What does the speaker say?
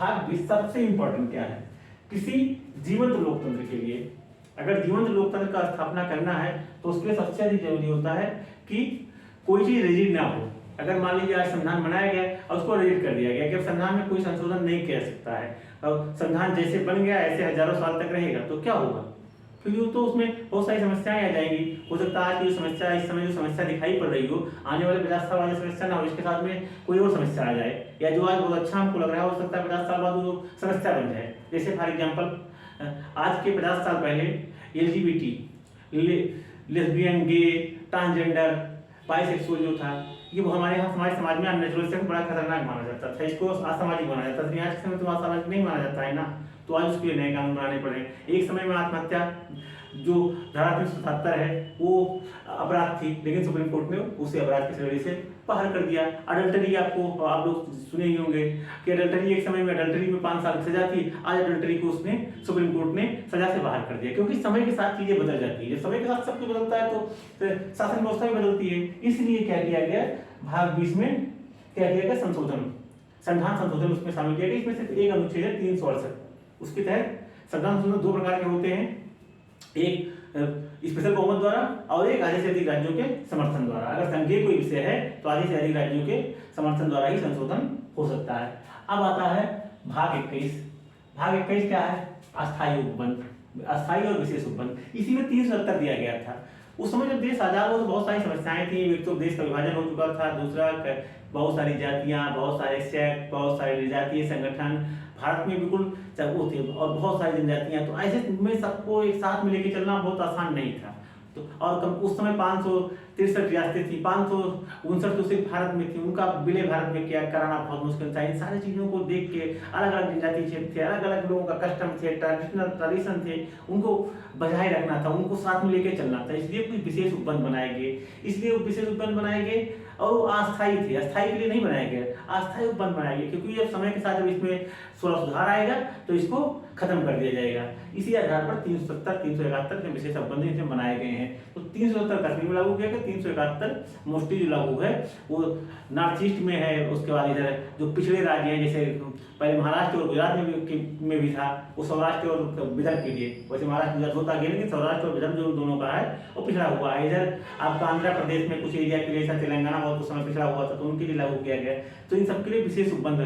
भाग 20 सबसे इंपॉर्टेंट क्या है? किसी जीवंत लोकतंत्र के लिए अगर जीवंत लोकतंत्र का स्थापना करना है तो उसके लिए सबसे अधिक जरूरी होता है कि कोई चीज रिजिड ना हो। अगर मान लीजिए आज संविधान बनाया गया और उसको रिजिड कर दिया गया कि अब संविधान में कोई संशोधन नहीं किया सकता है और संविधान जैसे बन गया ऐसे हजारों साल तक रहेगा, तो क्या होगा? फिर तो उसमें बहुत सारी समस्याएं आ जाएंगी। हो सकता है आज की जो समस्या, इस समय जो समस्या दिखाई पड़ रही हो, आने वाले 50 साल वाली समस्या ना हो, इसके साथ में कोई और समस्या आ जाए, या जो आज बहुत अच्छा हमको लग रहा है हो सकता है 50 साल बाद वो समस्या बन जाए। जैसे फॉर एग्जाम्पल आज के 50 साल पहले LGBT, लेस्बियन, गे, ट्रांसजेंडर, बाइसेक्सुअल जो था, ये हमारे यहाँ हमारे समाज में अननेचुरल से बड़ा खतरनाक माना जाता था, इसको असामाजिक माना जाता था। आज के समय तो असामाजिक नहीं माना जाता है ना, तो आज उसके लिए नए कानून बनाने पड़े। एक समय में आत्महत्या जो धारा 377 है वो अपराध थी, लेकिन सुप्रीम कोर्ट ने उसे अपराध की श्रेणी से बाहर कर दिया। अडल्टरी आपको आप लोग सुने ही होंगे कि अडल्टरी एक समय में अडल्टरी में 5 साल की सजा थी, आज अडल्टरी को उसने सुप्रीम कोर्ट ने सजा से बाहर कर दिया, क्योंकि समय के साथ चीजें बदल जाती है। जब समय के साथ सब कुछ बदलता है तो शासन व्यवस्था भी बदलती है। इसलिए क्या किया गया, भाग 20 में क्या किया गया, संविधान संशोधन उसमें शामिल किया गया। इसमें सिर्फ एक अनुच्छेद है 368, उसके तहत संविधान संशोधन 2 प्रकार के होते हैं, एक स्पेशल बहुमत द्वारा और एक आधे से अधिक राज्यों के समर्थन द्वारा। अगर संघीय कोई विषय है तो आधे से अधिक राज्यों के समर्थन द्वारा ही संशोधन हो सकता है। अब आता है भाग 21। भाग 21 क्या है? अस्थायी उपबंध, अस्थायी और विशेष उपबंध। इसी में 370 दिया गया था। उस समय जब देश आजाद हुआ तो बहुत सारी समस्याएं थी। एक तो देश का विभाजन हो चुका था, दूसरा बहुत सारी जातियां, बहुत सारे सेक्ट, बहुत सारे जातीय संगठन भारत में बिल्कुल वो थे और बहुत सारी जनजातियां, तो ऐसे में सबको एक साथ में लेके चलना बहुत आसान नहीं था। तो और उस समय 563 रियासतें थी, 559 तो सिर्फ भारत में थी, उनका विलय भारत में क्या कराना बहुत मुश्किल था। इन सारी चीजों को देख के अलग अलग जनजातीय क्षेत्र थे, अलग अलग लोगों का कस्टम थे, ट्रेडिशन थे, उनको बजाय रखना था, उनको साथ में लेके चलना था। इसलिए कुछ विशेष उपबंध बनाए गए, इसलिए विशेष उपबंध बनाए गए और वो अस्थायी थे, अस्थायी के लिए नहीं बनाए गए, अस्थायी उपबंध बनाए गए, क्योंकि जब समय के साथ जब इसमें सुधार आएगा तो इसको खत्म कर दिया जाएगा। इसी आधार पर 370, 371 के विशेष उपबंध इसमें बनाए गए हैं। तो 370 कश्मीर में लागू किया गया, 371 मोस्टली जो लागू है वो नॉर्थ ईस्ट में है। उसके बाद इधर जो पिछड़े राज्य हैं, जैसे पहले महाराष्ट्र और गुजरात में भी था, वो सौराष्ट्र और विदर्भ के लिए, वैसे महाराष्ट्र गुजरात होता गया, लेकिन सौराष्ट्र और विदर्भ जो दोनों का है वो पिछड़ा हुआ है। इधर आपका आंध्र प्रदेश में कुछ एरिया के लिए, तेलंगाना बहुत उस समय पिछड़ा हुआ था, तो उनके लिए लागू किया गया। तो इन सबके लिए विशेष उपबंध